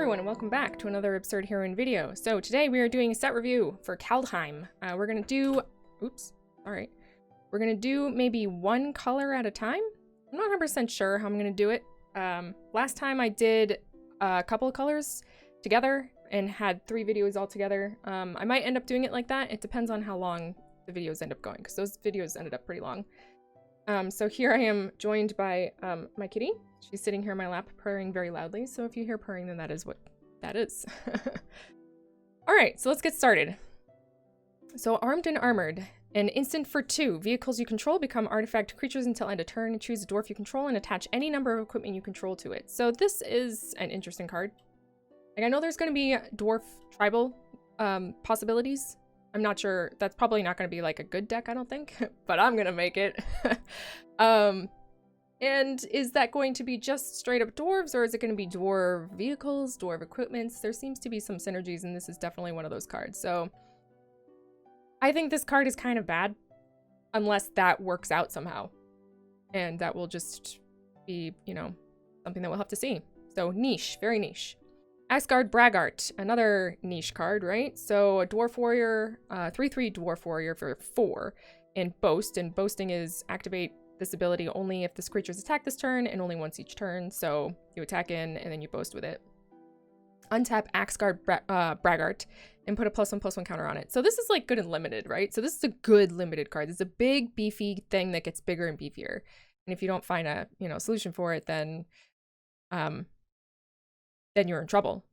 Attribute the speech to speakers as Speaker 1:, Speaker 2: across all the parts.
Speaker 1: everyone, and welcome back to another Absurd Heroine video. So today we are doing a set review for Kaldheim. We're gonna do, we're gonna do maybe one color at a time. I'm not 100% sure how I'm gonna do it. Last time I did a couple of colors together and had 3 videos all together. I might end up doing it like that. It depends on how long the videos end up going, because those videos ended up pretty long. So here I am joined by my kitty. She's sitting here in my lap purring very loudly, so if you hear purring, then that is what that is. Alright, so let's get started. So armed and armored. An instant for 2. Vehicles you control become artifact creatures until end of turn. Choose a dwarf you control and attach any number of equipment you control to it. So this is an interesting card. Like, I know there's going to be dwarf tribal possibilities. I'm not sure. That's probably not going to be like a good deck, I don't think, but I'm going to make it. And is that going to be just straight up dwarves, or is it going to be dwarf vehicles, dwarf equipments? There seems to be some synergies, and this is definitely one of those cards. So I think this card is kind of bad, unless that works out somehow. And that will just be, you know, something that we'll have to see. So niche, very niche. Asgard Braggart, another niche card, right? So a dwarf warrior, 3/3 dwarf warrior for 4, and boasting is activate this ability only if this creature's attack this turn and only once each turn. So you attack in and then you boast with it. Untap Asgard Braggart and put a +1/+1 counter on it. So this is like good and limited, right? So this is a good limited card. It's a big beefy thing that gets bigger and beefier. And if you don't find a, you know, solution for it, then you're in trouble.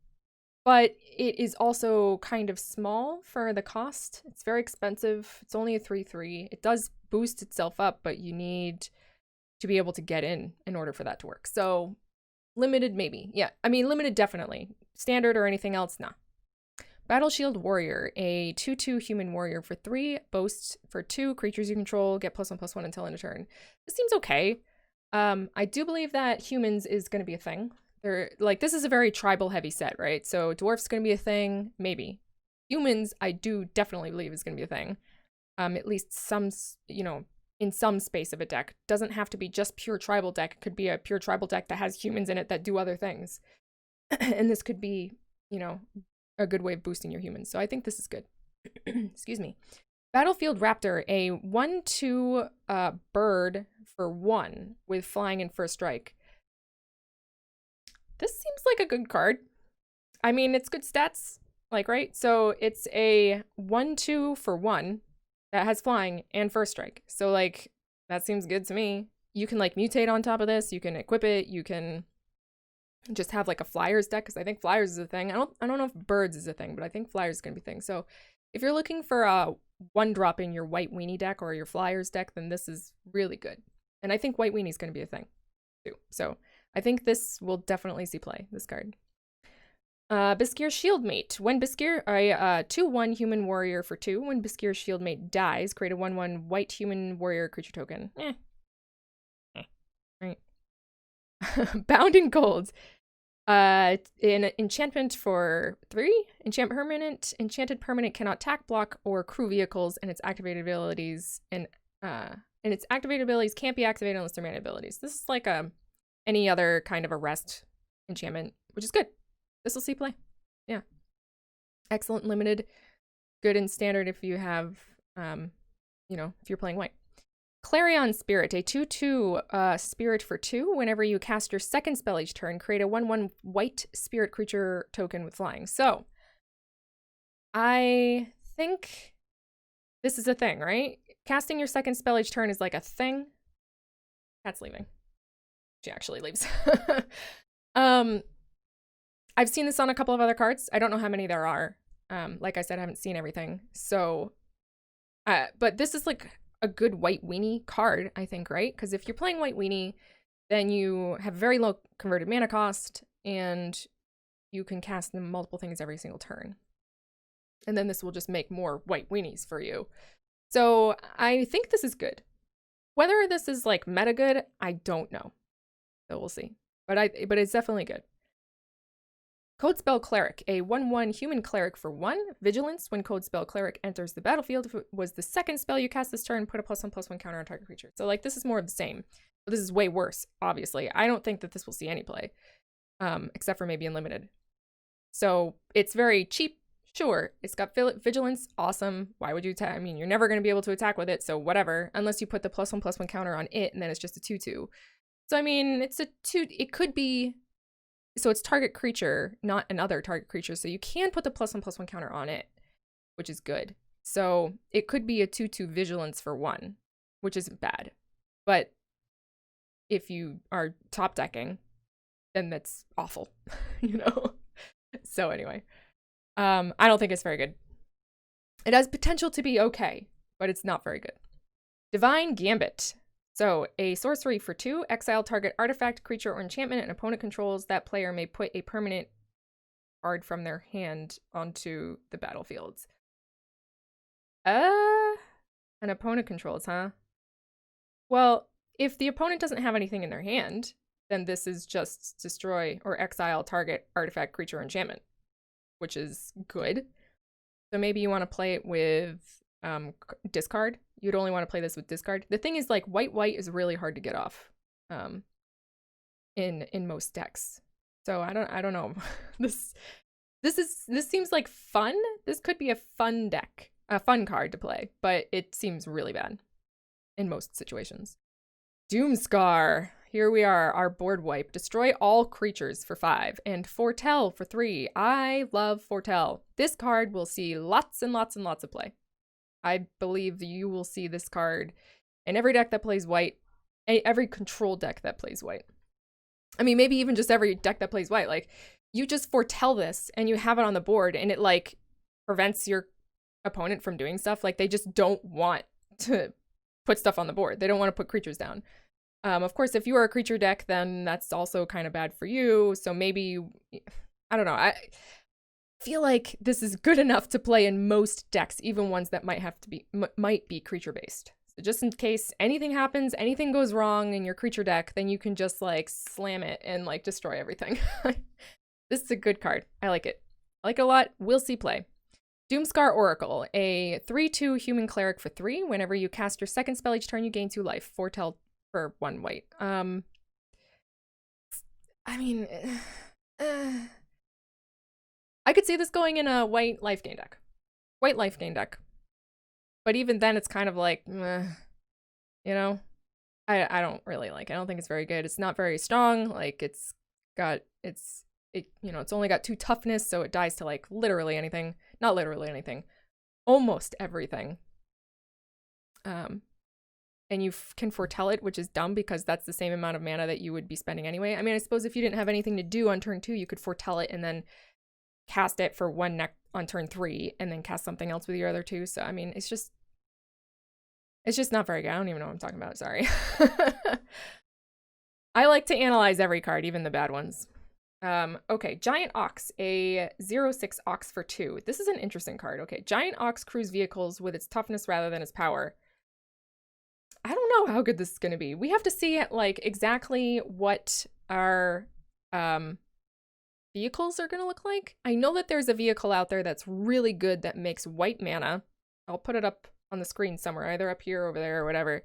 Speaker 1: But it is also kind of small for the cost. It's very expensive. It's only a 3/3. It does boost itself up, but you need to be able to get in order for that to work. So limited, maybe. Yeah, I mean, limited, definitely. Standard or anything else, nah. Battle Shield Warrior, a 2/2 human warrior for 3, boast for 2, creatures you control, get +1/+1 until end of turn. This seems okay. I do believe that humans is going to be a thing. They're like, this is a very tribal heavy set, right? So dwarf's going to be a thing, maybe. Humans, I do definitely believe is going to be a thing. At least some, you know, in some space of a deck. Doesn't have to be just pure tribal deck. It could be a pure tribal deck that has humans in it that do other things. And this could be, you know, a good way of boosting your humans. So I think this is good. Excuse me. Battlefield Raptor, a 1/2 bird for 1 with flying and first strike. This seems like a good card. I mean, it's good stats, like, right? So it's a 1/2 for 1 that has flying and first strike. So, like, that seems good to me. You can, like, mutate on top of this. You can equip it. You can just have, like, a flyers deck, because I think flyers is a thing. I don't know if birds is a thing, but I think flyers is going to be a thing. So if you're looking for a 1-drop in your white weenie deck or your flyers deck, then this is really good. And I think white weenie is going to be a thing, too. So I think this will definitely see play, this card. Biskir Shieldmate. When Biskir, a 2/1 human warrior for 2. When Biskir Shieldmate dies, create a 1/1 white human warrior creature token. Right. Bound in Gold. An enchantment for 3. Enchanted permanent cannot attack, block, or crew vehicles, and its activated abilities can't be activated unless they're mana abilities. This is like any other kind of a rest enchantment, which is good. This will see play. Yeah. Excellent limited. Good in standard if you have, you know, if you're playing white. Clarion Spirit, a 2/2 spirit for 2. Whenever you cast your second spell each turn, create a 1/1 white spirit creature token with flying. So I think this is a thing, right? Casting your second spell each turn is like a thing. Cat's leaving. She actually leaves. I've seen this on a couple of other cards. I don't know how many there are. Like I said, I haven't seen everything. So, but this is like a good white weenie card, I think, right? Because if you're playing white weenie, then you have very low converted mana cost, and you can cast them multiple things every single turn. And then this will just make more white weenies for you. So I think this is good. Whether this is like meta good, I don't know. So we'll see. But it's definitely good. Codespell Cleric, a 1/1 human cleric for 1. Vigilance. When Codespell Cleric enters the battlefield, if it was the second spell you cast this turn, put a +1/+1 counter on target creature. So, like, this is more of the same. But this is way worse, obviously. I don't think that this will see any play, except for maybe in limited. So it's very cheap. Sure, it's got vigilance. Awesome. Why would you attack? I mean, you're never going to be able to attack with it, so whatever. Unless you put the +1/+1 counter on it, and then it's just a 2/2. So, I mean, it's a 2. It could be. So it's target creature, not another target creature. So you can put the +1/+1 counter on it, which is good. So it could be a 2/2 vigilance for 1, which isn't bad. But if you are top decking, then that's awful, you know? So anyway, I don't think it's very good. It has potential to be okay, but it's not very good. Divine Gambit. So a sorcery for 2, exile target artifact, creature, or enchantment an opponent controls. That player may put a permanent card from their hand onto the battlefield. An opponent controls, huh? Well, if the opponent doesn't have anything in their hand, then this is just destroy or exile target artifact, creature, or enchantment, which is good. So maybe you want to play it with discard. You'd only want to play this with discard. The thing is, like, white is really hard to get off in most decks. So I don't know. This seems like fun. This could be a fun deck, a fun card to play, but it seems really bad in most situations. Doomscar. Here we are, our board wipe. Destroy all creatures for 5 and Foretell for 3. I love Foretell. This card will see lots and lots and lots of play. I believe you will see this card in every deck that plays white, every control deck that plays white. I mean, maybe even just every deck that plays white. Like, you just foretell this and you have it on the board and it, like, prevents your opponent from doing stuff. Like, they just don't want to put stuff on the board. They don't want to put creatures down. Of course, if you are a creature deck, then that's also kind of bad for you. So maybe, I don't know. I feel like this is good enough to play in most decks, even ones that might be creature based. So just in case anything happens, anything goes wrong in your creature deck, then you can just, like, slam it and, like, destroy everything. This is a good card. I like it. I like it a lot. We'll see play. Doomscar Oracle, a 3/2 human cleric for 3. Whenever you cast your second spell each turn, you gain 2 life. Foretell for 1 white. I mean, I could see this going in a white life gain deck. White life gain deck. But even then, it's kind of like, meh, you know? I don't really like it. I don't think it's very good. It's not very strong. Like, it's only got 2 toughness, so it dies to, like, literally anything. Not literally anything. Almost everything. And you can foretell it, which is dumb because that's the same amount of mana that you would be spending anyway. I mean, I suppose if you didn't have anything to do on turn 2, you could foretell it and then cast it for 1 on turn 3 and then cast something else with your other 2. So, I mean, it's just not very good. I don't even know what I'm talking about. Sorry. I like to analyze every card, even the bad ones. Okay, Giant Ox, a 0/6 Ox for 2. This is an interesting card. Okay, Giant Ox crews vehicles with its toughness rather than its power. I don't know how good this is going to be. We have to see, like, exactly what our vehicles are going to look like. I know that there's a vehicle out there that's really good that makes white mana. I'll put it up on the screen somewhere, either up here, over there, or whatever.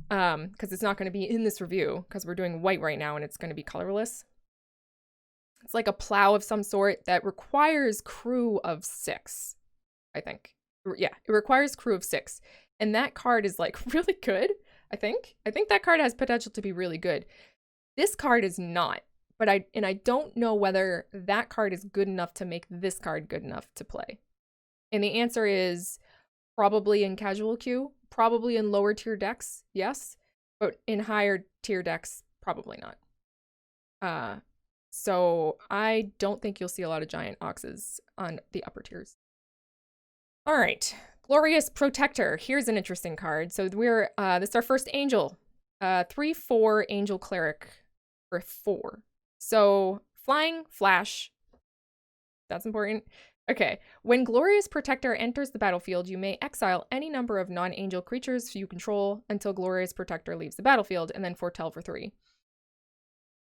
Speaker 1: Because it's not going to be in this review, because we're doing white right now and it's going to be colorless. It's like a plow of some sort that requires crew of 6, I think. Yeah, it requires crew of 6. And that card is, like, really good, I think. I think that card has potential to be really good. This card is not. But I don't know whether that card is good enough to make this card good enough to play. And the answer is probably in casual queue, probably in lower tier decks, yes. But in higher tier decks, probably not. So I don't think you'll see a lot of Giant Oxes on the upper tiers. All right. Glorious Protector. Here's an interesting card. So this is our first angel. 3/4 angel cleric for 4. So flying, flash. That's important. Okay. When Glorious Protector enters the battlefield, you may exile any number of non-angel creatures you control until Glorious Protector leaves the battlefield, and then foretell for 3.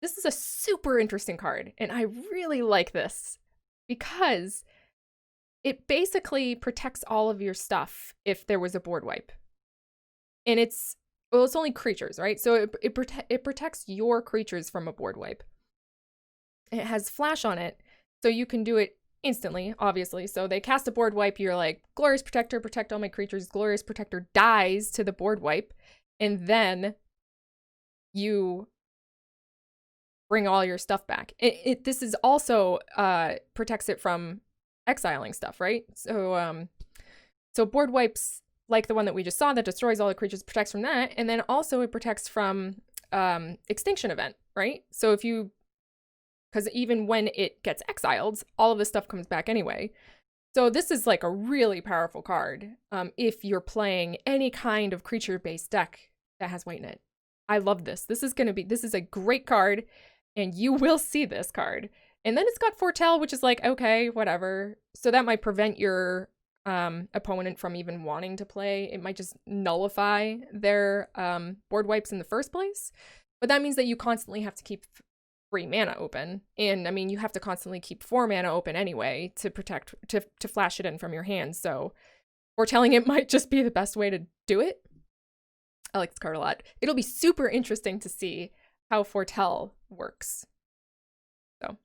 Speaker 1: This is a super interesting card, and I really like this because it basically protects all of your stuff if there was a board wipe. And it's only creatures, right? So it protects your creatures from a board wipe. It has flash on it. So you can do it instantly, obviously. So they cast a board wipe, you're like, Glorious Protector, protect all my creatures. Glorious Protector dies to the board wipe, and then you bring all your stuff back. This is also protects it from exiling stuff, right? So board wipes like the one that we just saw that destroys all the creatures protects from that, and then also it protects from extinction event, right? So if you, because even when it gets exiled, all of this stuff comes back anyway. So this is like a really powerful card if you're playing any kind of creature-based deck that has white in it. I love this. This is a great card, and you will see this card. And then it's got Foretell, which is like, okay, whatever. So that might prevent your opponent from even wanting to play. It might just nullify their board wipes in the first place. But that means that you constantly have to keep 3 mana open. And I mean, you have to constantly keep 4 mana open anyway to protect, to flash it in from your hand. So foretelling it might just be the best way to do it. I like this card a lot. It'll be super interesting to see how Foretell works. So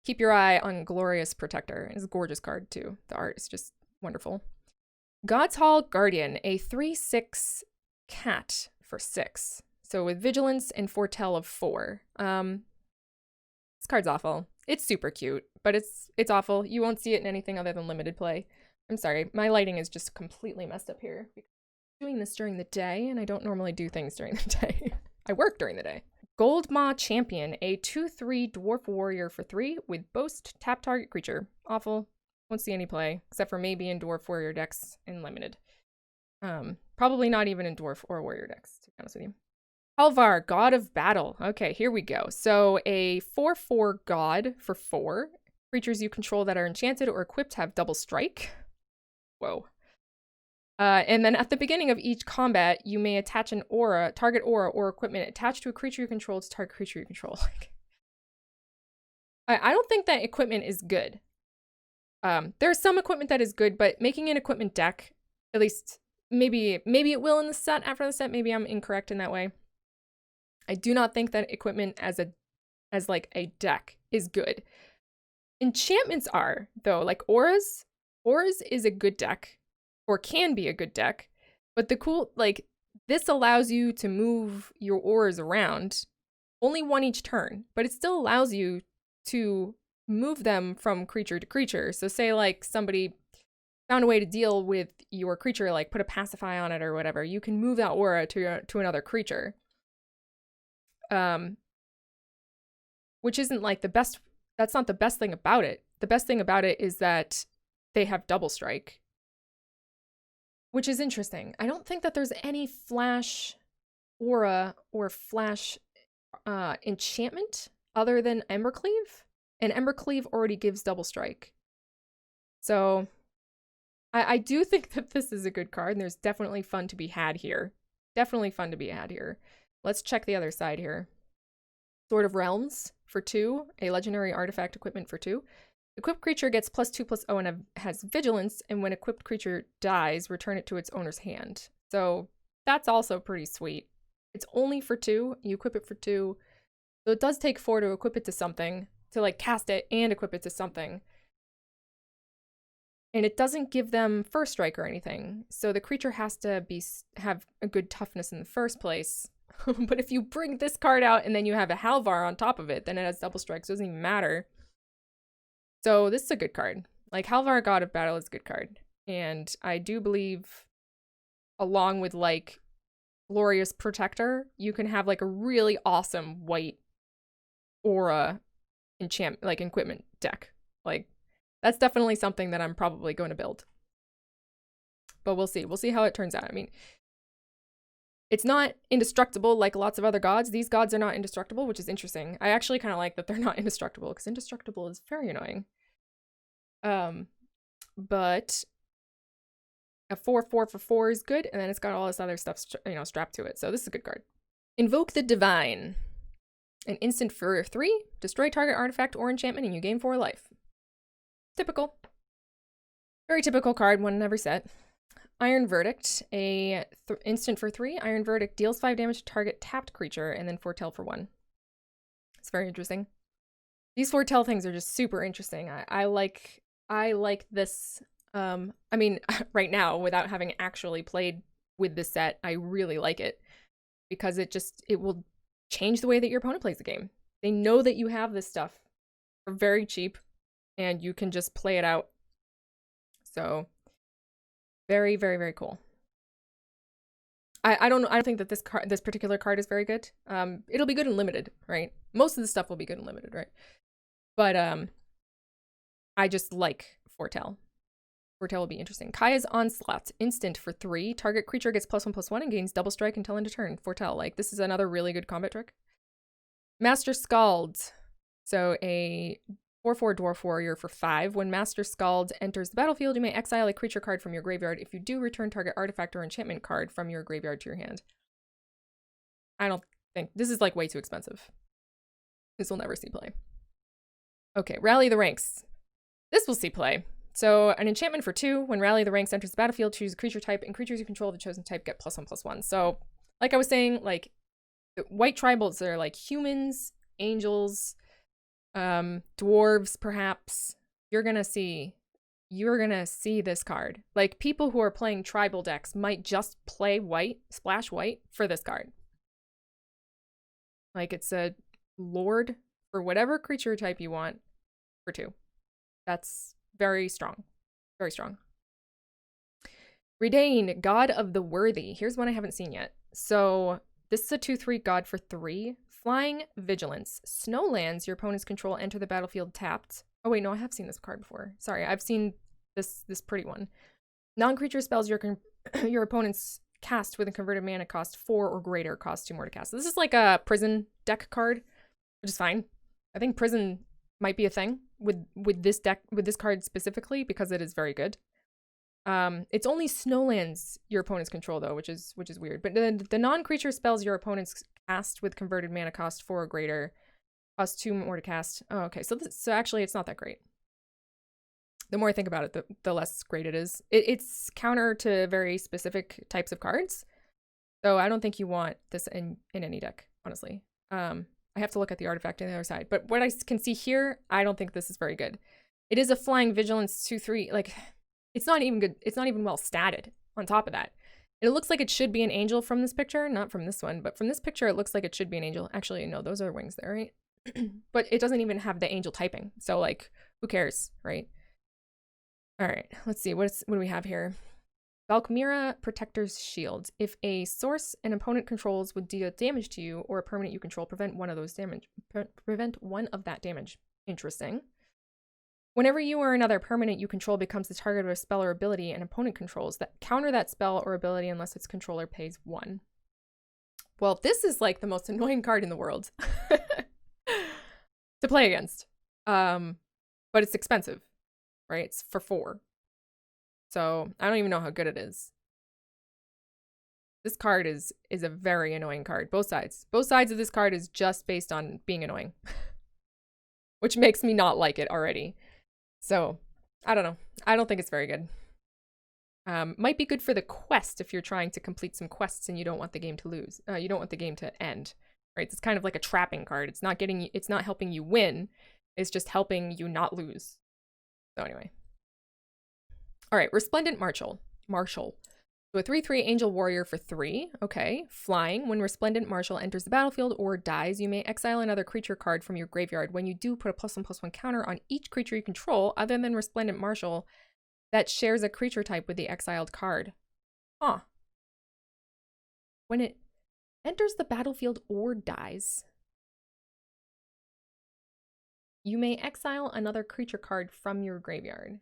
Speaker 1: keep your eye on Glorious Protector. It's a gorgeous card too. The art is just wonderful. God's Hall Guardian, a 3/6 cat for 6. So with Vigilance and Foretell of 4. This card's awful. It's super cute, but it's awful. You won't see it in anything other than limited play. I'm sorry, my lighting is just completely messed up here. I'm doing this during the day, and I don't normally do things during the day. I work during the day. Goldmaw Champion, a 2/3 Dwarf Warrior for 3 with Boast, tap target creature. Awful. Won't see any play, except for maybe in Dwarf Warrior decks in limited. Probably not even in Dwarf or Warrior decks, to be honest with you. Halvar, God of Battle. Okay, here we go. So a 4/4 God for 4. Creatures you control that are enchanted or equipped have double strike. Whoa. And then at the beginning of each combat, you may attach an aura, target aura or equipment attached to a creature you control to target creature you control. I don't think that equipment is good. There's some equipment that is good, but making an equipment deck, at least maybe it will in the set after the set. Maybe I'm incorrect in that way. I do not think that equipment as like a deck is good. Enchantments are, though, like auras. Auras is a good deck, or can be a good deck, but the cool, like, this allows you to move your auras around, only one each turn, but it still allows you to move them from creature to creature. So say like somebody found a way to deal with your creature, like put a pacify on it or whatever, you can move that aura to another creature. Which isn't like the best, that's not the best thing about it. The best thing about it is that they have double strike, which is interesting. I don't think that there's any flash aura or flash enchantment other than Embercleave, and Embercleave already gives double strike. So I do think that this is a good card, and there's definitely fun to be had here. Definitely fun to be had here. Let's check the other side here. Sword of Realms for 2, a legendary artifact equipment for 2. Equipped creature gets +2/+0 and has Vigilance, and when equipped creature dies, return it to its owner's hand. So that's also pretty sweet. It's only for 2. You equip it for 2. So it does take 4 to equip it to something, to like cast it and equip it to something. And it doesn't give them first strike or anything. So the creature has to have a good toughness in the first place. But if you bring this card out and then you have a Halvar on top of it, then it has double strike, so it doesn't even matter. So this is a good card. Like, Halvar, God of Battle is a good card. And I do believe, along with, like, Glorious Protector, you can have, like, a really awesome white aura equipment deck. Like, that's definitely something that I'm probably going to build. But we'll see. We'll see how it turns out. I mean, it's not indestructible like lots of other gods. These gods are not indestructible, which is interesting. I actually kind of like that they're not indestructible, because indestructible is very annoying. But a 4/4 for 4 is good, and then it's got all this other stuff, strapped to it. So this is a good card. Invoke the Divine. An instant for 3, destroy target artifact or enchantment, and you gain 4 life. Typical. Very typical card, one in every set. Iron Verdict, a instant for 3. Iron Verdict deals 5 damage to target tapped creature, and then foretell for 1. It's very interesting. These foretell things are just super interesting. I like this. I mean, right now, without having actually played with this set, I really like it because it will change the way that your opponent plays the game. They know that you have this stuff for very cheap, and you can just play it out. So very, very, very cool. I don't think that this particular card is very good. It'll be good in limited, right? Most of the stuff will be good in limited, right? But I just like Foretell. Foretell will be interesting. Kaya's Onslaught, instant for 3. Target creature gets +1/+1 and gains double strike until end of turn. Foretell, like this is another really good combat trick. Master Scald. So a 4/4 Dwarf Warrior for 5. When Master Scald enters the battlefield, you may exile a creature card from your graveyard. If you do, return target artifact or enchantment card from your graveyard to your hand. I don't think this is like way too expensive. This will never see play. Okay, Rally the Ranks. This will see play. So an enchantment for 2. When Rally the Ranks enters the battlefield, choose a creature type, and creatures you control of the chosen type get +1/+1. So, like I was saying, like white tribals are like humans, angels, dwarves, perhaps. You're gonna see this card. Like people who are playing tribal decks might just play white, splash white for this card. Like it's a lord for whatever creature type you want for 2. That's very strong. Very strong. Redain, God of the Worthy. Here's one I haven't seen yet. So this is a 2/3 God for 3. Flying Vigilance. Snowlands your opponent's control enter the battlefield tapped. Oh wait, no, I have seen this card before. Sorry, I've seen this pretty one. Non-creature spells your opponent's cast with a converted mana cost 4 or greater cost 2 more to cast. So this is like a prison deck card, which is fine. I think prison might be a thing with this deck, with this card specifically, because it is very good. It's only Snowlands your opponents control though, which is weird. But the non-creature spells your opponents cast with converted mana cost 4 or greater cost 2 more to cast. Oh, okay. So actually it's not that great. The more I think about it, the less great it is. It's counter to very specific types of cards. So I don't think you want this in any deck, honestly. I have to look at the artifact on the other side. But what I can see here, I don't think this is very good. It is a Flying Vigilance 2/3. Like, it's not even good. It's not even well statted on top of that. It looks like it should be an angel from this picture. Not from this one, but from this picture, it looks like it should be an angel. Actually, no, those are wings there, right? But it doesn't even have the angel typing. So, like, who cares, right? All right, let's see. What do we have here? Valkmira Protector's Shield. If a source an opponent controls would deal damage to you or a permanent you control, prevent one of that damage. Interesting. Whenever you or another permanent you control becomes the target of a spell or ability an opponent controls, that counter that spell or ability unless its controller pays 1. Well, this is like the most annoying card in the world to play against. But it's expensive, right? It's for 4. So I don't even know how good it is. This card is a very annoying card. Both sides. Both sides of this card is just based on being annoying. Which makes me not like it already. So, I don't know. I don't think it's very good. Might be good for the quest if you're trying to complete some quests and you don't want the game to lose. You don't want the game to end. Right? It's kind of like a trapping card. It's not helping you win. It's just helping you not lose. So anyway. All right, Resplendent Marshal. So a 3/3 Angel Warrior for 3. Okay. Flying. When Resplendent Marshal enters the battlefield or dies, you may exile another creature card from your graveyard. When you do, put a +1/+1 counter on each creature you control, other than Resplendent Marshal, that shares a creature type with the exiled card. Huh. When it enters the battlefield or dies, you may exile another creature card from your graveyard.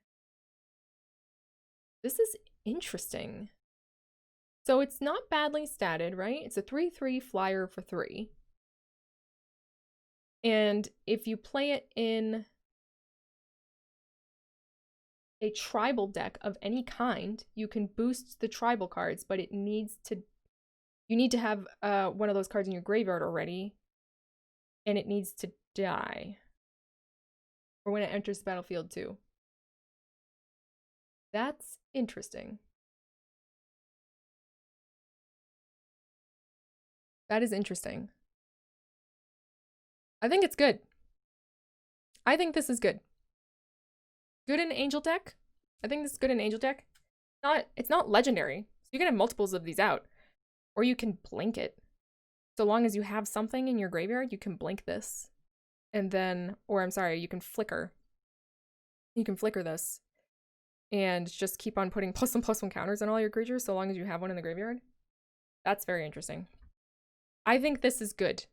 Speaker 1: This is interesting. So it's not badly statted, right? It's a 3/3 flyer for 3. And if you play it in a tribal deck of any kind, you can boost the tribal cards, but you need to have one of those cards in your graveyard already, and it needs to die. Or when it enters the battlefield too. That's interesting. That is interesting. I think it's good. I think this is good. Good in Angel deck. I think this is good in Angel deck. It's not legendary. So you can have multiples of these out. Or you can blink it. So long as you have something in your graveyard, you can blink this. And then, or I'm sorry, you can flicker. You can flicker this. And just keep on putting +1/+1 counters on all your creatures so long as you have one in the graveyard. That's very interesting. I think this is good.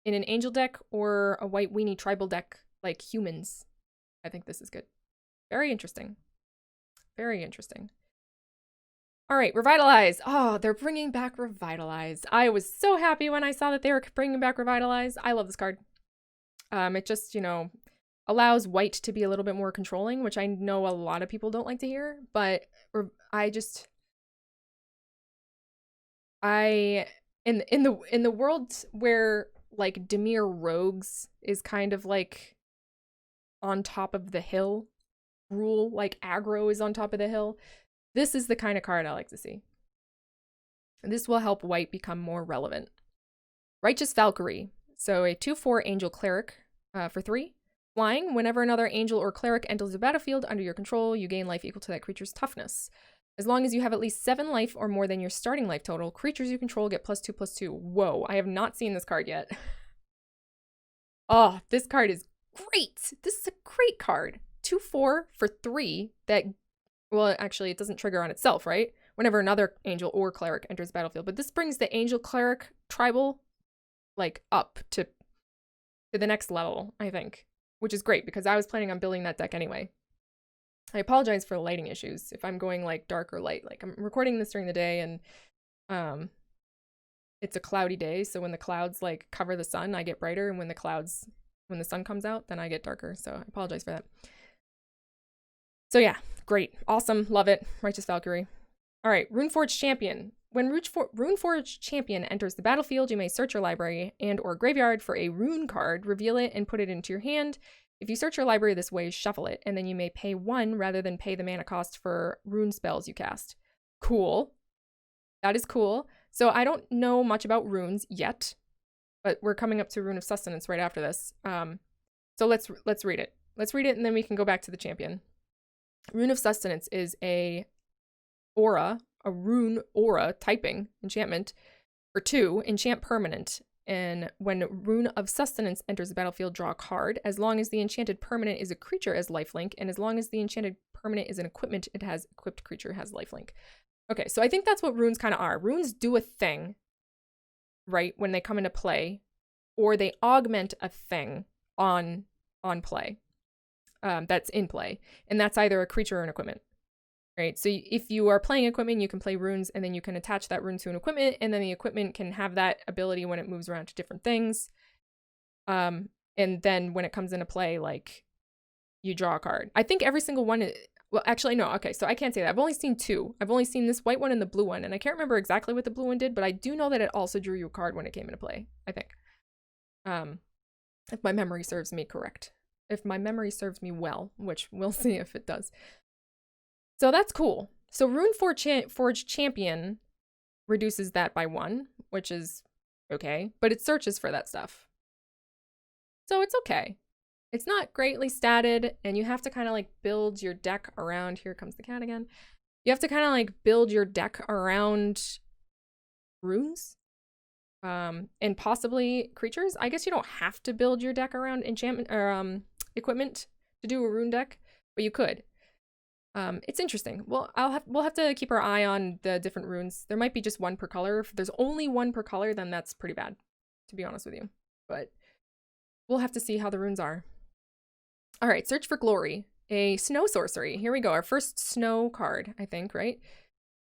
Speaker 1: In an Angel deck or a white weenie tribal deck like humans, I think this is good. Very interesting. Very interesting. All right, Revitalize. Oh, they're bringing back Revitalize. I was so happy when I saw that they were bringing back Revitalize. I love this card. It just, you know, allows white to be a little bit more controlling, which I know a lot of people don't like to hear, but in the world where like Dimir Rogues is kind of like on top of the hill, rule like aggro is on top of the hill, this is the kind of card I like to see. And this will help white become more relevant. Righteous Valkyrie. So a 2/4 Angel Cleric for 3. Flying, whenever another angel or cleric enters the battlefield under your control, you gain life equal to that creature's toughness. As long as you have at least 7 life or more than your starting life total, creatures you control get +2/+2. Whoa, I have not seen this card yet. Oh, this card is great. This is a great card. 2/4 for 3 that, well, actually, it doesn't trigger on itself, right? Whenever another angel or cleric enters the battlefield. But this brings the angel cleric tribal, like, up to the next level, I think. Which is great, because I was planning on building that deck anyway. I apologize for the lighting issues if I'm going, like, dark or light. Like, I'm recording this during the day, and it's a cloudy day, so when the clouds, like, cover the sun, I get brighter, and when the sun comes out, then I get darker, so I apologize for that. So yeah, great. Awesome. Love it. Righteous Valkyrie. All right, Runeforge Champion. When Runeforge Champion enters the battlefield, you may search your library and or graveyard for a rune card, reveal it, and put it into your hand. If you search your library this way, shuffle it, and then you may pay 1 rather than pay the mana cost for rune spells you cast. Cool. That is cool. So I don't know much about runes yet, but we're coming up to Rune of Sustenance right after this. So let's read it. Let's read it, and then we can go back to the champion. Rune of Sustenance is a rune aura typing enchantment for 2, enchant permanent. And when Rune of Sustenance enters the battlefield, draw a card. As long as the enchanted permanent is a creature as lifelink, and as long as the enchanted permanent is an equipment, it has equipped creature has lifelink. Okay, so I think that's what runes kind of are. Runes do a thing, right, when they come into play, or they augment a thing on play. That's in play, and that's either a creature or an equipment. Right, so if you are playing equipment, you can play runes, and then you can attach that rune to an equipment, and then the equipment can have that ability when it moves around to different things. And then when it comes into play, like, you draw a card. I think every single one is, well, actually, no, okay, so I can't say that. I've only seen 2. I've only seen this white one and the blue one, and I can't remember exactly what the blue one did, but I do know that it also drew you a card when it came into play, I think. If my memory serves me correct. If my memory serves me well, which we'll see if it does. So that's cool. So Runeforge Champion reduces that by 1, which is okay, but it searches for that stuff. So it's okay. It's not greatly statted, and you have to kind of like build your deck around, here comes the cat again. You have to kind of like build your deck around runes, and possibly creatures. I guess you don't have to build your deck around enchantment or equipment to do a rune deck, but you could. It's interesting. Well, we'll have to keep our eye on the different runes. There might be just 1 per color. If there's only 1 per color, then that's pretty bad, to be honest with you. But we'll have to see how the runes are. All right, Search for Glory, a snow sorcery. Here we go, our first snow card, I think, right?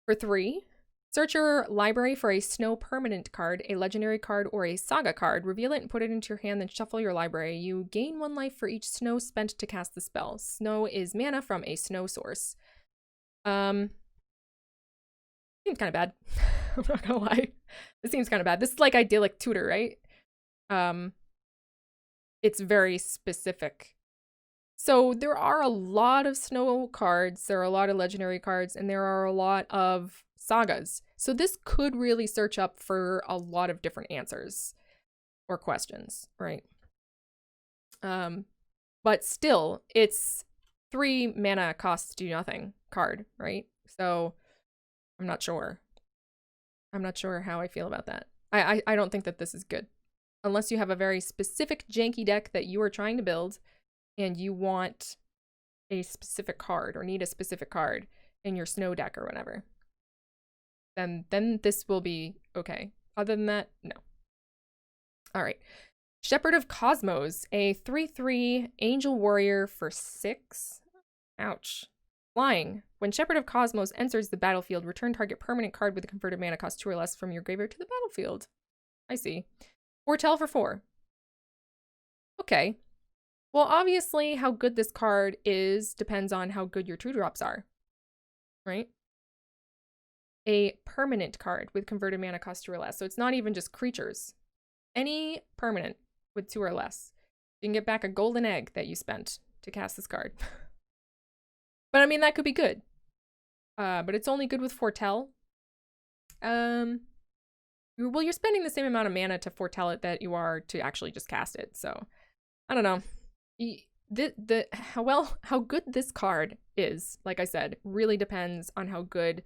Speaker 1: For 3, search your library for a snow permanent card, a legendary card, or a saga card. Reveal it and put it into your hand, then shuffle your library. You gain 1 life for each snow spent to cast the spell. Snow is mana from a snow source. Seems kind of bad. I'm not gonna lie. This seems kind of bad. This is like Idyllic Tutor, right? It's very specific. So there are a lot of snow cards, there are a lot of legendary cards, and there are a lot of sagas. So this could really search up for a lot of different answers or questions, right? But still, it's 3 mana costs do nothing card, right? So I'm not sure. I'm not sure how I feel about that. I don't think that this is good. Unless you have a very specific janky deck that you are trying to build and you want a specific card or need a specific card in your snow deck or whatever. Then this will be okay. Other than that, no. All right. Shepherd of Cosmos, a 3/3 angel warrior for 6. Ouch. Flying. When Shepherd of Cosmos enters the battlefield, return target permanent card with a converted mana cost 2 or less from your graveyard to the battlefield. I see. Foretell for 4. Okay. Well, obviously, how good this card is depends on how good your 2-drops are. Right? A permanent card with converted mana cost 2 or less. So it's not even just creatures. Any permanent with 2 or less. You can get back a golden egg that you spent to cast this card. But I mean, that could be good. But it's only good with Foretell. Well, you're spending the same amount of mana to foretell it that you are to actually just cast it. So, I don't know. How good this card is, like I said, really depends on how good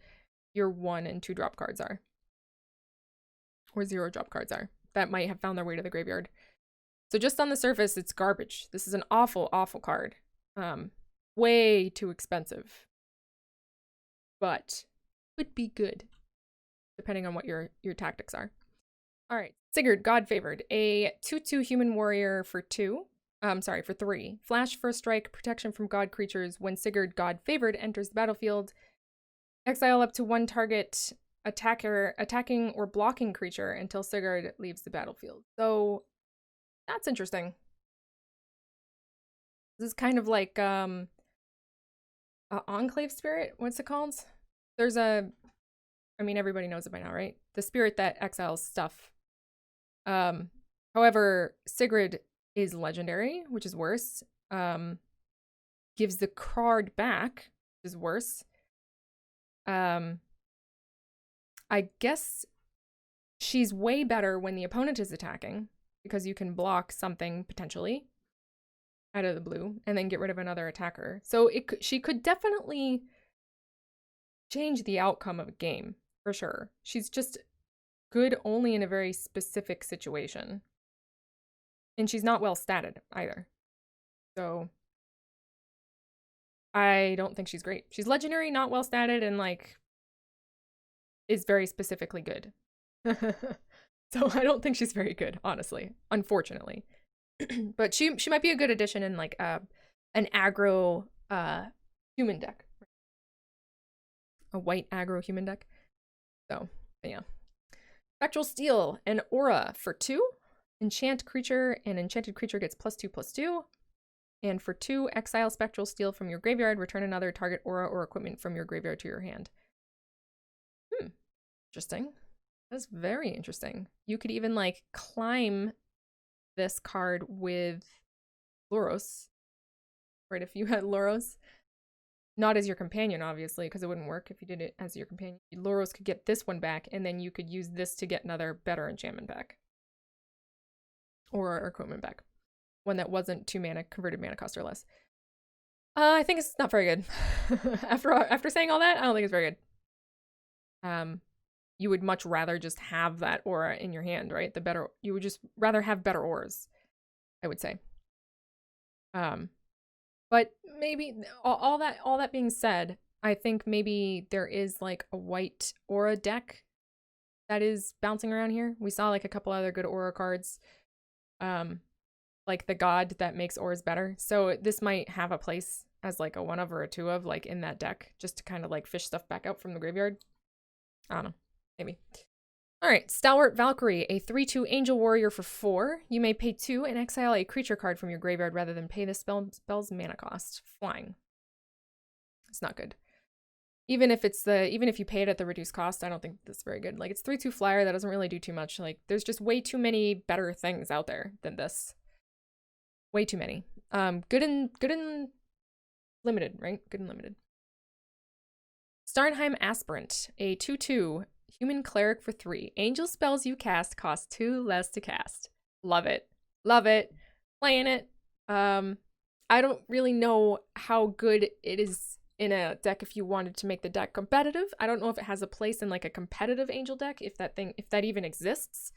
Speaker 1: your 1 and 2 drop cards are. Or 0 drop cards are. That might have found their way to the graveyard. So just on the surface, it's garbage. This is an awful, awful card. Way too expensive. But would be good, depending on what your tactics are. All right, Sigurd, God Favored, a 2/2 human warrior for 2. For 3. Flash, first strike, protection from god creatures. When Sigurd, God Favored, enters the battlefield, exile up to 1 target attacking or blocking creature until Sigurd leaves the battlefield. So that's interesting. This is kind of like Enclave Spirit. What's it called? There's I mean, everybody knows it by now, right? The spirit that exiles stuff. However, Sigrid is legendary, which is worse. Gives the card back, which is worse. I guess she's way better when the opponent is attacking, because you can block something potentially out of the blue and then get rid of another attacker. So she could definitely change the outcome of a game, for sure. She's just good only in a very specific situation. And she's not well statted either. So I don't think she's great. She's legendary, not well statted, and like is very specifically good. So I don't think she's very good, honestly, unfortunately. But she might be a good addition in like an aggro human deck. A white aggro human deck. So, yeah. Spectral Steel, an aura for 2. Enchant creature, and enchanted creature gets +2/+2. And for 2, exile Spectral Steel from your graveyard, return another target aura or equipment from your graveyard to your hand. Interesting. That's very interesting. You could even like climb this card with Loros. Right, if you had Loros. Not as your companion, obviously, because it wouldn't work if you did it as your companion. Loros could get this one back, and then you could use this to get another better enchantment back. Or equipment back. One that wasn't 2 mana, converted mana cost or less. I think it's not very good. After saying all that, I don't think it's very good. You would much rather just have that aura in your hand, right? You would just rather have better auras, I would say. But maybe all that being said, I think maybe there is like a white aura deck that is bouncing around here. We saw like a couple other good aura cards, like the god that makes auras better. So this might have a place as like a 1 of or a 2 of like in that deck, just to kind of like fish stuff back out from the graveyard. I don't know. Maybe. All right, Stalwart Valkyrie, a 3/2 Angel Warrior for 4. You may pay 2 and exile a creature card from your graveyard rather than pay the spell's mana cost. Flying. It's not good. Even if you pay it at the reduced cost, I don't think that's very good. Like, it's 3/2 flyer, that doesn't really do too much. Like, there's just way too many better things out there than this. Way too many. Good and limited, right? Good and limited. Starnheim Aspirant, a 2/2 Human Cleric for 3. Angel spells you cast cost 2 less to cast. Love it. Love it. Playing it. I don't really know how good it is in a deck if you wanted to make the deck competitive. I don't know if it has a place in like a competitive angel deck, if that even exists.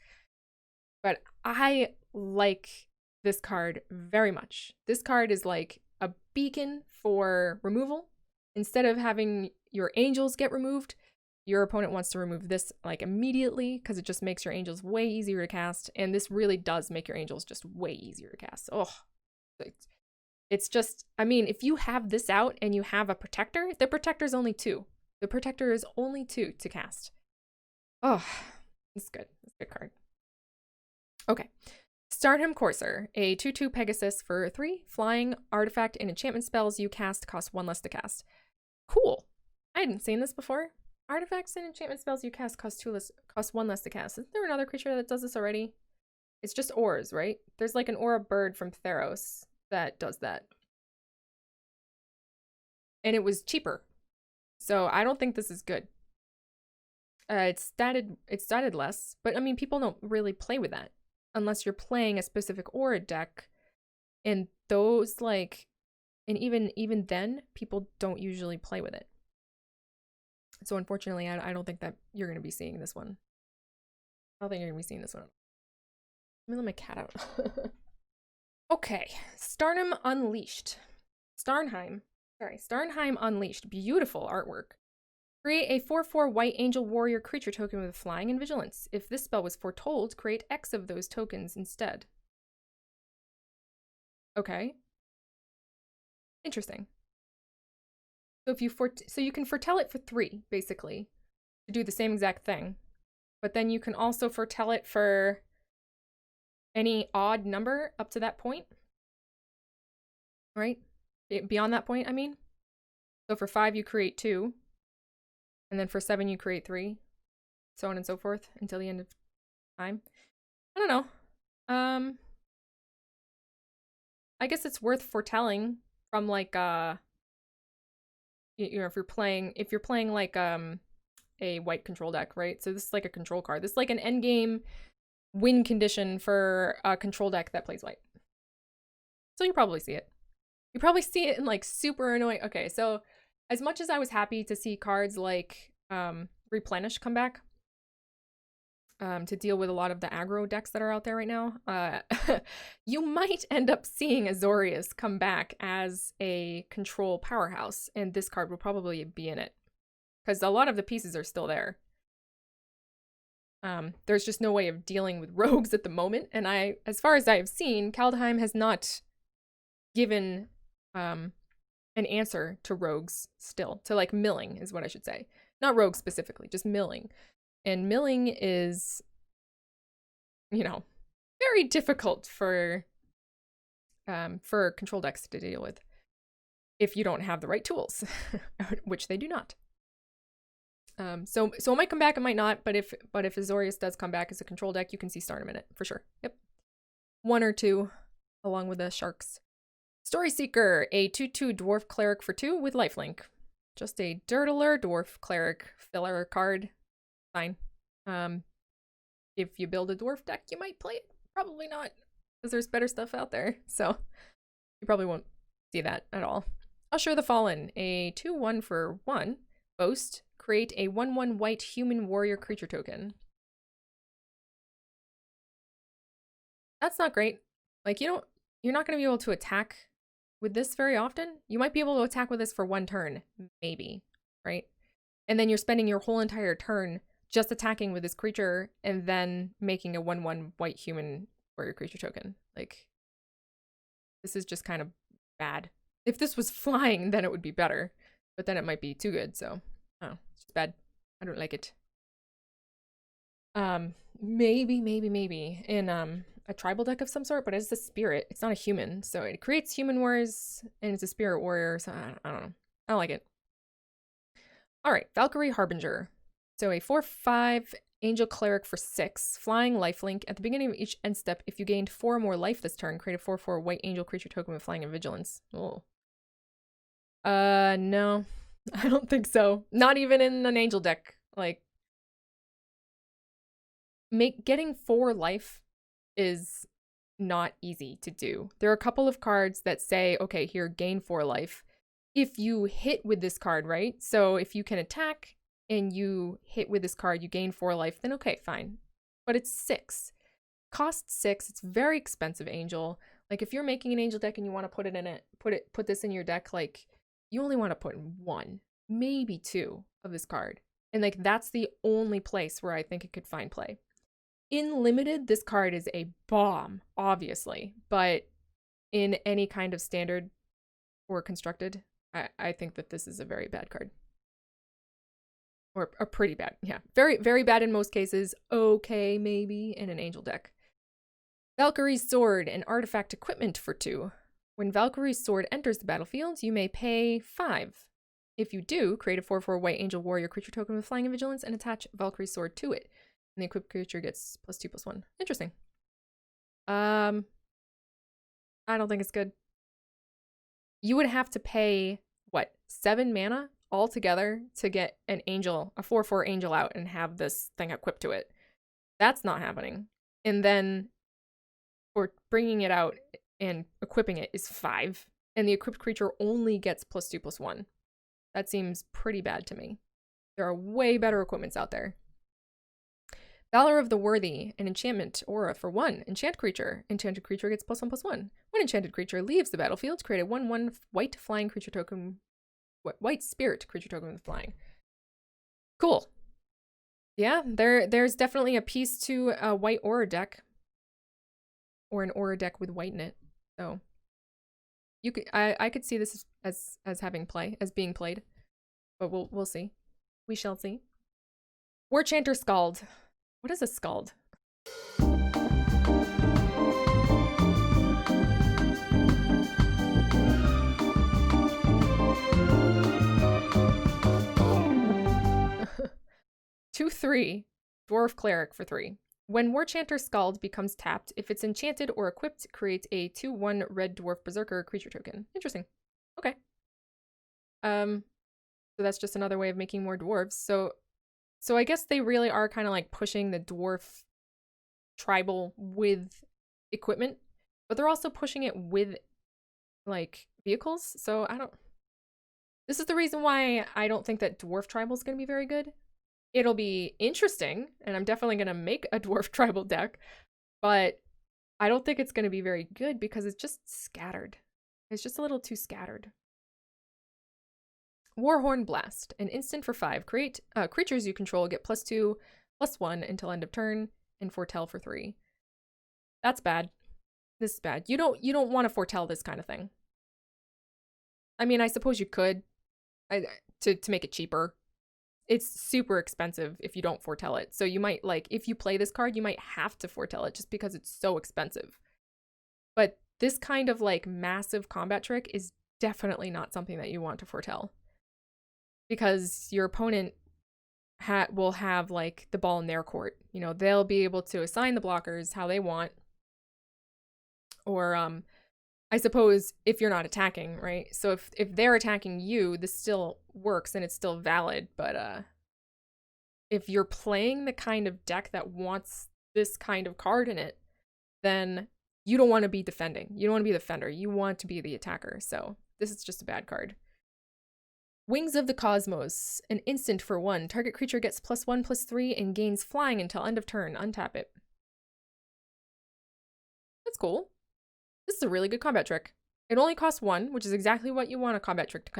Speaker 1: But I like this card very much. This card is like a beacon for removal. Instead of having your angels get removed, your opponent wants to remove this like immediately because it just makes your angels way easier to cast. And this really does make your angels just way easier to cast. Oh, it's just, I mean, if you have this out and you have a protector, the protector's only 2. The protector is only 2 to cast. Oh, it's good. It's a good card. Okay. Starnheim Courser, a 2/2 Pegasus for 3 flying artifact and enchantment spells you cast cost 1 less to cast. Cool. I hadn't seen this before. Artifacts and enchantment spells you cast cost 1 less to cast. Isn't there another creature that does this already? It's just ores, right? There's like an aura bird from Theros that does that. And it was cheaper. So I don't think this is good. It's statted less, but I mean, people don't really play with that unless you're playing a specific aura deck. And those like, and even then, people don't usually play with it. So unfortunately, I don't think that you're going to be seeing this one. I don't think you're going to be seeing this one. Let me let my cat out. Okay, Starnheim Unleashed. Starnheim Unleashed. Beautiful artwork. Create a 4/4 white angel warrior creature token with flying and vigilance. If this spell was foretold, create X of those tokens instead. Okay. Interesting. So if you can foretell it for 3, basically, to do the same exact thing. But then you can also foretell it for any odd number up to that point. Right? Beyond that point, I mean. So for 5, you create 2. And then for 7, you create 3. So on and so forth until the end of time. I don't know. I guess it's worth foretelling from like you know, if you're playing like a white control deck, right? So this is like a control card. This is like an endgame win condition for a control deck that plays white. So you probably see it. You probably see it in like super annoying. Okay, so as much as I was happy to see cards like Replenish come back to deal with a lot of the aggro decks that are out there right now, you might end up seeing Azorius come back as a control powerhouse, and this card will probably be in it. Because a lot of the pieces are still there. There's just no way of dealing with rogues at the moment, and as far as I have seen, Kaldheim has not given an answer to rogues still. To like milling is what I should say. Not rogues specifically, just milling. And milling is, you know, very difficult for control decks to deal with if you don't have the right tools, which they do not. So it might come back, it might not, but if Azorius does come back as a control deck, you can see Starnheim in it for sure. Yep, 1 or 2, along with the sharks. Story Seeker, a 2/2 dwarf cleric for 2 with lifelink. Just a dirtler dwarf cleric filler card. Fine. If you build a dwarf deck, you might play it. Probably not, because there's better stuff out there. So you probably won't see that at all. Usher the Fallen, a 2/1 for 1. Boast. Create a 1/1 white human warrior creature token. That's not great. Like, you're not going to be able to attack with this very often. You might be able to attack with this for 1 turn, maybe, right? And then you're spending your whole entire turn just attacking with this creature and then making a 1/1 white human warrior creature token. Like, this is just kind of bad. If this was flying, then it would be better, but then it might be too good, so oh, it's just bad. I don't like it. Maybe in a tribal deck of some sort, but it's a spirit. It's not a human, so it creates human warriors, and it's a spirit warrior, so I don't know. I don't like it. All right, Valkyrie Harbinger. So a 4/5 angel cleric for 6, flying lifelink. At the beginning of each end step, if you gained 4 or more life this turn, create a 4/4 white angel creature token with flying and vigilance. Oh. No. I don't think so. Not even in an angel deck. Like, getting 4 life is not easy to do. There are a couple of cards that say, okay, here, gain 4 life. If you hit with this card, right? So if you can attack and you hit with this card, you gain 4 life, then okay, fine. But it's 6. Cost 6. It's very expensive angel. Like if you're making an angel deck and you want to put it in it, put this in your deck, like you only want to put 1, maybe 2 of this card. And like that's the only place where I think it could find play. In limited, this card is a bomb, obviously, but in any kind of standard or constructed, I think that this is a very bad card. Or a pretty bad, yeah. Very, very bad in most cases. Okay, maybe in an angel deck. Valkyrie's Sword, an artifact equipment for 2. When Valkyrie's Sword enters the battlefield, you may pay 5. If you do, create a 4/4 white angel warrior creature token with flying and vigilance and attach Valkyrie's Sword to it. And the equipped creature gets +2/+1. Interesting. I don't think it's good. You would have to pay, what, 7 mana altogether to get an angel, a 4/4 angel out and have this thing equipped to it. That's not happening. And then for bringing it out and equipping it is 5. And the equipped creature only gets +2/+1. That seems pretty bad to me. There are way better equipments out there. Valor of the Worthy, an enchantment aura for 1. Enchant creature. Enchanted creature gets +1/+1. When enchanted creature leaves the battlefield, create a 1/1 white flying creature token, white spirit creature token with flying. Cool. Yeah, there's definitely a piece to a white aura deck. Or an aura deck with white in it. So you could I could see this as having play, as being played. But we'll see. We shall see. War Chanter Scald. What is a Scald? Two 3 Dwarf Cleric for 3. When War Chanter Scald becomes tapped, if it's enchanted or equipped, it creates a 2/1 red dwarf berserker creature token. Interesting. Okay. So that's just another way of making more dwarves. So I guess they really are kind of like pushing the dwarf tribal with equipment, but they're also pushing it with like vehicles. So this is the reason why I don't think that dwarf tribal is going to be very good. It'll be interesting, and I'm definitely going to make a dwarf tribal deck, but I don't think it's going to be very good because it's just scattered. It's just a little too scattered. Warhorn Blast, an instant for 5. Create creatures you control get +2/+1 until end of turn, and foretell for 3. That's bad. This is bad. You don't want to foretell this kind of thing. I mean, I suppose you could to make it cheaper. It's super expensive if you don't foretell it. So you might, like, if you play this card, you might have to foretell it just because it's so expensive. But this kind of, like, massive combat trick is definitely not something that you want to foretell. Because your opponent will have, like, the ball in their court. You know, they'll be able to assign the blockers how they want. Or, I suppose if you're not attacking, right? So if they're attacking you, this still works and it's still valid, but if you're playing the kind of deck that wants this kind of card in it, then you don't want to be defending. You don't want to be the defender. You want to be the attacker. So this is just a bad card. Wings of the Cosmos, an instant for 1. Target creature gets +1/+3 and gains flying until end of turn. Untap it. That's cool. This is a really good combat trick. It only costs 1, which is exactly what you want a combat trick to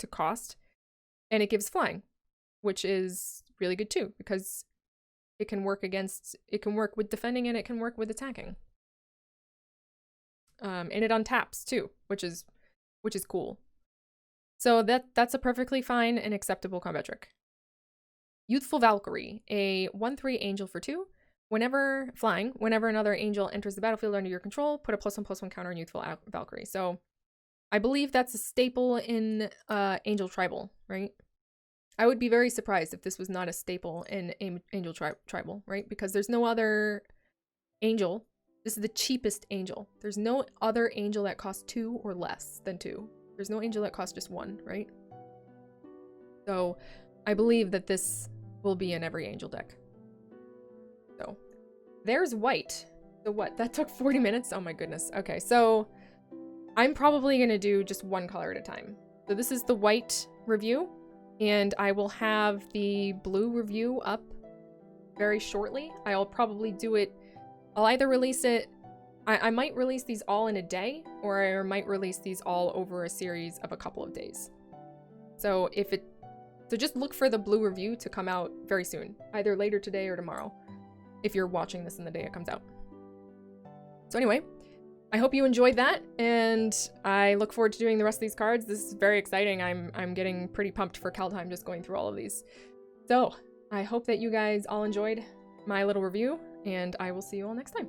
Speaker 1: cost, and it gives flying, which is really good too because it can work with defending and it can work with attacking. And it untaps too, which is cool. So that's a perfectly fine and acceptable combat trick. Youthful Valkyrie, a 1/3 angel for 2. Whenever another angel enters the battlefield under your control, put a +1/+1 counter on Youthful Valkyrie. So I believe that's a staple in Angel Tribal, right? I would be very surprised if this was not a staple in Angel Tribal, right? Because there's no other angel. This is the cheapest angel. There's no other angel that costs 2 or less than 2. There's no angel that costs just 1, right? So I believe that this will be in every angel deck. So there's white. So what? That took 40 minutes? Oh my goodness. Okay, so I'm probably going to do just one color at a time. So this is the white review, and I will have the blue review up very shortly. I'll probably do it, I'll either release it, I might release these all in a day, or I might release these all over a series of a couple of days. So just look for the blue review to come out very soon, either later today or tomorrow, if you're watching this in the day it comes out. So anyway, I hope you enjoyed that, and I look forward to doing the rest of these cards. This is very exciting. I'm getting pretty pumped for Kaldheim just going through all of these. So I hope that you guys all enjoyed my little review, and I will see you all next time.